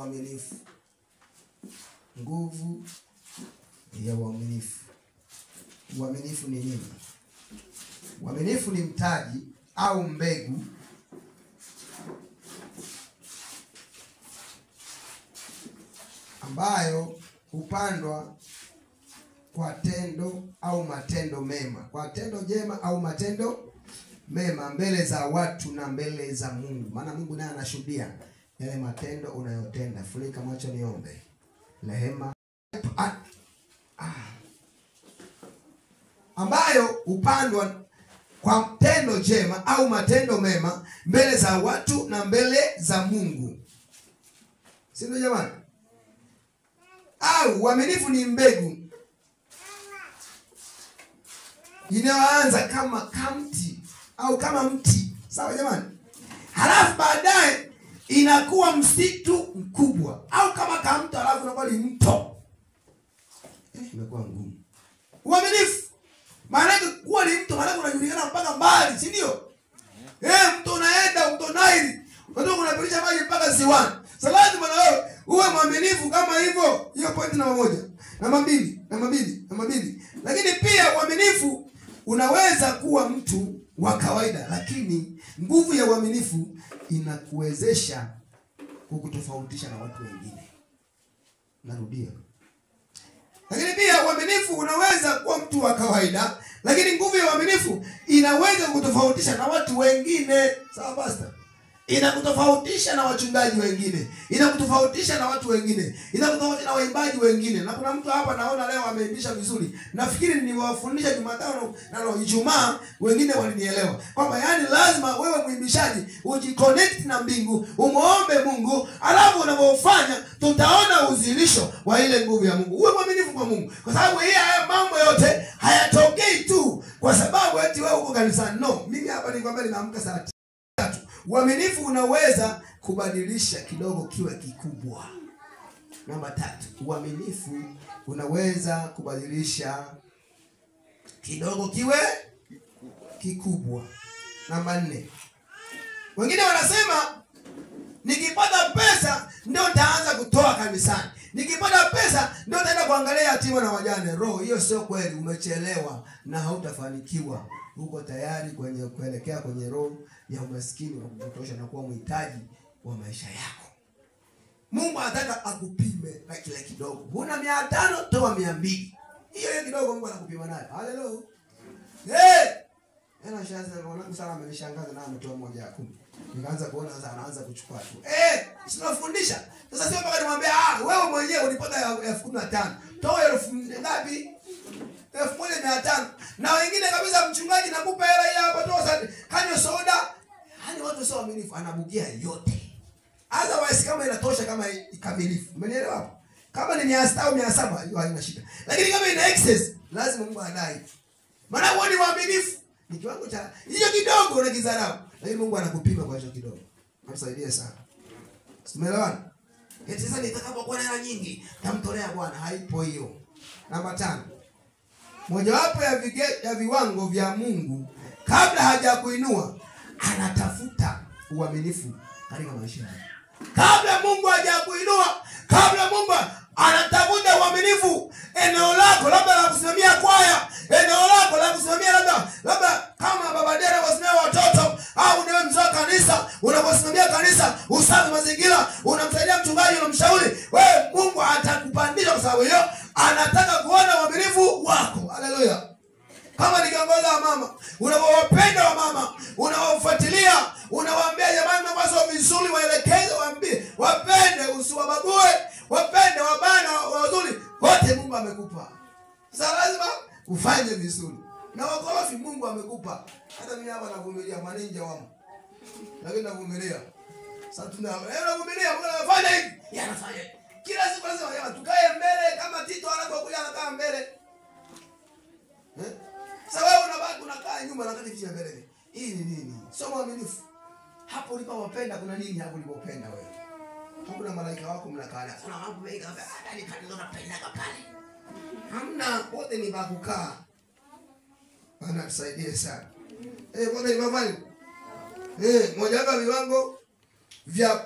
uaminifu. Nguvu ya uaminifu. Uaminifu ni nini? Uaminifu ni mtaji au mbegu ambayo hupandwa kwa tendo au matendo mema, kwa tendo jema au matendo mema mbele za watu na mbele za Mungu. Maana Mungu naye anashuhudia yale matendo unayotenda. Funika macho niombe. Rehema ambayo hupandwa kwa tendo jema au matendo mema mbele za watu na mbele za Mungu. Si ndio jamani? Au uaminifu ni mbegu inayoanza kama kamti au kama mti. Sawa jamani? Halafu baadaye inakuwa msitu mkubwa, au kama kamto halafu inakuwa ni mto. Imekuwa ngumu. Uaminifu maana yake kuwa ni mto, maana unajulikana mpaka mbali, si ndio? Mto unaenda, mto Nile. Unataka kunapitisha maji mpaka ziwani. Sasa lazima na wewe uwe mwaminifu kama hivyo. Hiyo point namba 1. Namba 2. Lakini pia uaminifu unaweza kuwa mtu wa kawaida, lakini nguvu ya uaminifu inakuwezesha kukutofautisha na watu wengine. Narudia. Lakini pia uaminifu unaweza kuwa mtu wa kawaida, lakini nguvu ya uaminifu inaweza kukutofautisha na watu wengine. Sawa pastor? Inakutofautisha na wachungaji wengine, inakutofautisha na watu wengine, inakutofautisha na waimbaji wengine. Na kuna mtu hapa naona leo ameimbisha vizuri. Nafikiri niliwafundisha Jumatano na Ijumaa, wengine walinielewa. Kwamba yani lazima wewe muimbishaji ujiconnect na mbingu, umuombe Mungu, alafu unapofanya tutaona uzilisho wa ile nguvu ya Mungu. Uwe mwaminifu kwa Mungu. Kwa sababu haya mambo yote hayatokei tu kwa sababu eti wewe uko kanisani. No, mimi hapa nikwambia ninaamka saa 3. Uaminifu unaweza kubadilisha kidogo kiwe kikubwa. Namba 3. Uaminifu unaweza kubadilisha kidogo kiwe kikubwa. Namba 4. Wengine wanasema nikipata pesa ndio nitaanza kutoa kanisani. Nikipata pesa ndio nitaenda kuangalia yatima na wajane. Roho hiyo sio kweli, umechelewa na hautafanikiwa. Uko tayari kuelekea kwenye roho ya umaskini wa kutosha na kuwa mhitaji wa maisha yako. Mungu anataka akupime na kile kidogo. Una 500 toa 200. Hiyo kidogo Mungu anakupima nayo. Haleluya. Shaza mwanangu sana amenishangaza na ametoa 1 ya 10. Nikaanza kuona sasa anaanza kuchukua tu. Tunafundisha. Sasa sio mpaka nimwambia wewe mwenyewe ulipata 15,000. Toa 1000 ngapi? 1,500. Na wengine kabisa mchungaji nakupa hela hii hapa toa kanywa soda. Hani watu sio waaminifu, anabugia yote. Otherwise kama inatosha kama ikamilifu. Umenielewa hapo? Kama ni 100 au 700 hiyo haina shida. Lakini kama ina excess lazima Mungu adai. Maana wewe ni waaminifu. Ni kiwango cha hiyo kidogo unakidharau. Lakini Mungu anakupima kwa hiyo kidogo. Amsaidie sana. Umeelewana? Eti sasa nitakapokuwa na hela nyingi tamtolea Bwana. Haipo hiyo. Namba 5. Mojawapo ya viwango vya Mungu kabla hajakuinua anatafuta uaminifu katika maisha yako. Kabla Mungu hajakuinua, kabla Mungu anatafuta uaminifu eneo lako, labda la kusimamia kwaya, eneo lako la kusimamia labda kama baba dera wasimamia watoto au ndiye mzee wa kanisa, unaposimamia kanisa, usafi mazingira, unamsaidia mchungaji, unamshauri, wewe Mungu atakupandisha kwa sababu hiyo anataka kuona uaminifu wako. Haleluya. Kama ni kiongozi wa mama, unawapenda wa mama, unawafuatilia, unawaambia jamani mambo vizuri, waelekeze, waambie, wapende, usiwabague, wapende wabana wazuri, wote Mungu amekupa. Sasa lazima ufanye vizuri. Na wakorofi Mungu amekupa. Hata mimi hapa navumilia maninja wangu. Lakini navumilia. Sasa tunavumilia, Mungu anafanya hivi, yeye anafanya. Kila siku lazima tukae mbele kama Tito anapokuja anakaa mbele. Sasa wewe unabaki unakaa nyuma na kati kisha mbele. Hii ni nini? Sio mwaminifu. Hapo ulipowapenda kuna nini hapo ulipopenda wewe? Hakuna malaika wako mnakaa. Kuna mambo mengi hapa. Hadi kanisa unapenda pale. Hamna, wote ni bakukaa. Bwana tusaidie sana. Wote ni mafani. Moja wapo viwango vya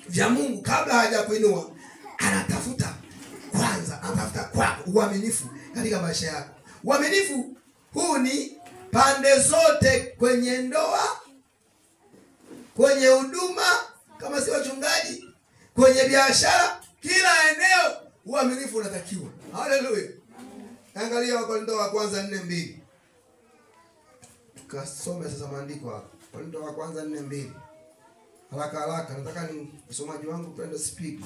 vya Mungu kabla hajakuinua, anatafuta kwako uaminifu katika maisha yako. Uaminifu huu ni pande zote, kwenye ndoa, kwenye huduma kama si wachungaji, kwenye biashara, kila eneo uaminifu unatakiwa. Haleluya. Angalia Wakorintho wa kwanza 4:2. Tukasome sasa maandiko hapa. Wakorintho wa kwanza 4:2. Haraka nataka ni usomaji wangu twende speed.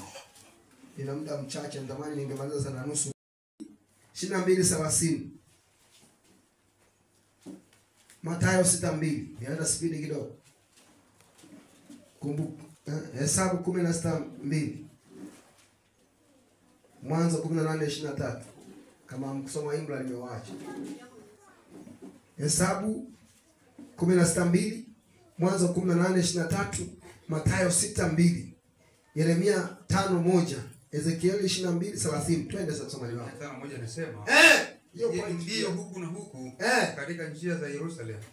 Nina muda mchache, natamani ningemaliza sana nusu. 22:30. Mathayo 6:2. Nienda speed kidogo. Kumbuka Hesabu 16:2. Mwanzo 18:23. Kama mkusoma England nimewaacha. Hesabu 16:2, Mwanzo 18:23, Mathayo 6:2, Yeremia 5:1, Ezekieli 22:30. Twende sasa somaji wako. 5:1 anasema ndio huku na huku katika njia za Yerusalemu.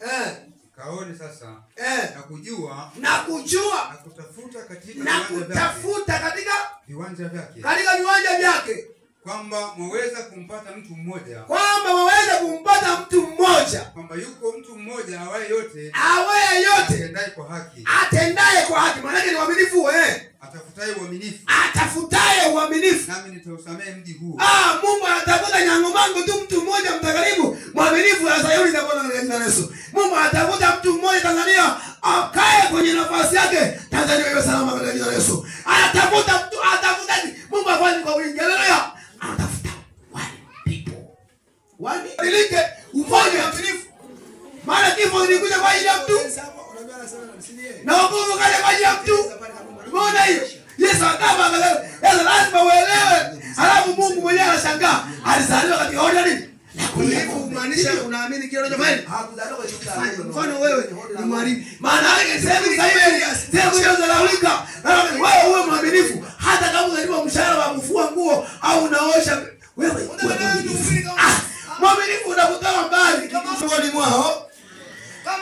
Kaoni sasa na kujua na kutafuta katika viwanja vyake kwamba mwaweza kumpata mtu mmoja, kwamba yuko mtu mmoja awaye yote atendaye kwa haki. Maana ni uaminifu atafutaye uaminifu, nami nitausamehe mji huu. Mungu anatafuta nyangomango tu mtu mmoja mtakatifu mwaminifu ya Sayuni na Bwana Yesu. Mungu anatafuta mtu mmoja Tanzania akae kwenye nafasi yake, Tanzania iwe salama kwa jina la Yesu. Anatafuta mtu, Mungu afanye kwa wingi. Haleluya. Anatafuta ilike umoja uaminifu. Maana kifo kilikuja kwa ajili ya mtu na wokovu kaja kwa ajili ya mtu. Umeona hiyo? Yesu akaba sasa lazima uelewe. Halafu Mungu mwenyewe anashangaa alizaliwa katika hoja nini? Kumaanisha unaamini kile unachofanya? Hakuzaliwa kwa shetani. Mfano wewe ni mwalimu. Maana yake sehemu hiyo zalaulika. Wewe uwe mwaminifu hata kama unalipa mshahara wa kufua nguo au unaosha, wewe mwaminifu unakutoa mbali miongoni mwao.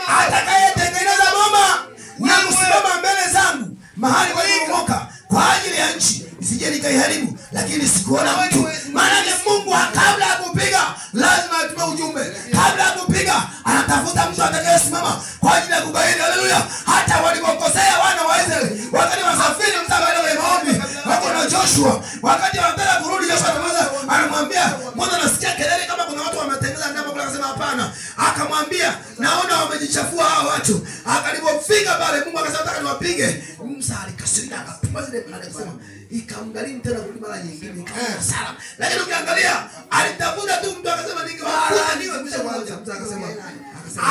Atakayetengeneza boma na kusimama mbele zangu mahali palipomoka kwa ajili ya nchi nisije nikaiharibu, lakini sikuona mtu. Maana Mungu kabla ya kupiga lazima atume ujumbe. Kabla ya kupiga anatafuta mtu atakayesimama kwa ajili ya kugairi. Haleluya. Hata walipokosea wana wa Israeli wakati wasafiri msafara wa maombi wako na Joshua, wakati wanataka kurudi, Joshua anamwambia, mbona nasikia kelele kama kuna watu wametengeneza ndama kule? Akasema hapana. Akamwambia, naona wamejichafua hao watu. Akalipofika pale Mungu akasema nataka niwapige. Musa alikasirika akatuma zile pale, akasema ikamgharimu tena kurudi mara nyingine kama sala. Lakini ukiangalia alitafuta tu mtu, akasema ningewalaaniwe kisha kwanza. Mtu akasema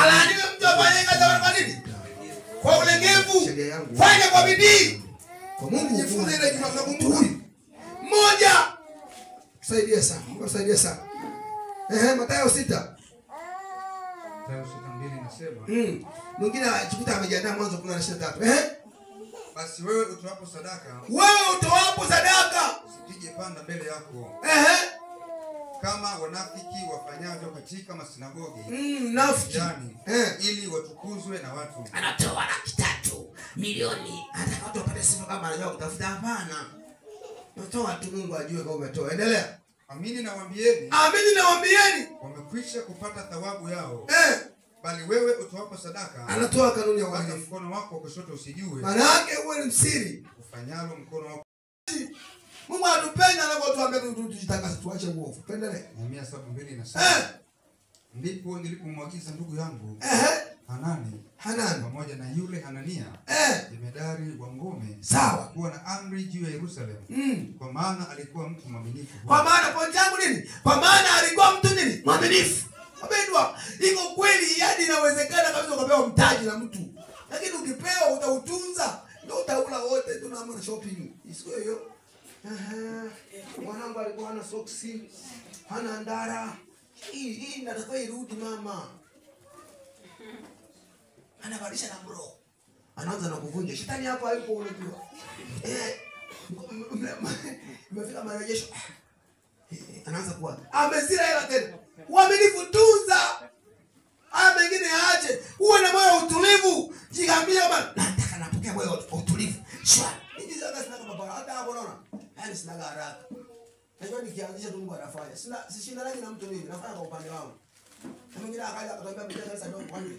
alaaniwe mtu afanye kazi kwa nini? Kwa ulegevu. Fanya kwa bidii. Kwa Mungu jifunze ile kitu Mungu. Mmoja. Saidia sana. Mungu saidia sana. Mathayo 6. Mathayo 6:2 inasema. Mwingine ajikuta amejiandaa Mwanzo 18:23. Basi wewe utoapo sadaka usipige panda mbele yako. Kama wanafiki wafanyavyo katika masinagogi. Nafiki. Ili watukuzwe na watu. Anatoa 3 milioni hata watu wapate sifa kama anajua kutafuta. Hapana. Unatoa tu Mungu ajue kama umetoa. Endelea. Amini nawaambieni wamekwisha kupata thawabu yao. Bali wewe utoapo sadaka, anatoa kanuni ya uaminifu. Mkono wako wa kushoto usijue. Maana yake uwe ni msiri. Ufanyalo mkono wako. Mungu atupenda anapotuambia tujitakase tuache uovu. Pendelea. Nehemia 7:2 inasema. Ndipo nilipomwagiza ndugu yangu Hanani pamoja na yule Hanania jemedari wa ngome, sawa, kuwa na amri juu ya Yerusalemu. Kwa maana alikuwa mtu mwaminifu. Kwa maana kwa jangu nini? Kwa maana alikuwa mtu nini? Mwaminifu. Wapendwa, iko kweli, yaani inawezekana kabisa ukapewa mtaji na mtu. Lakini ukipewa utautunza, ndio utaula wote. Tunaamua shopping. Isio hiyo. Mwanangu alikuwa na soksi, hana ndara. Hii nataka irudi mama. Anabadilisha na bro. Anaanza na kuvunja. Shetani hapa yupo unajua. Umefika marejesho. Anaanza kuwa amezira hela tena. Uaminifu tunza. Mengine aache. Uwe na moyo utulivu. Jiambie bwana, nataka napokea moyo utulivu. Shwa. Hizi zaka nikianzisha tu Mungu anafanya. Sishindanani na mtu mimi, nafanya kwa upande wangu. Na mwingine akaja akatambia mjia kanisa ndio kwa nini?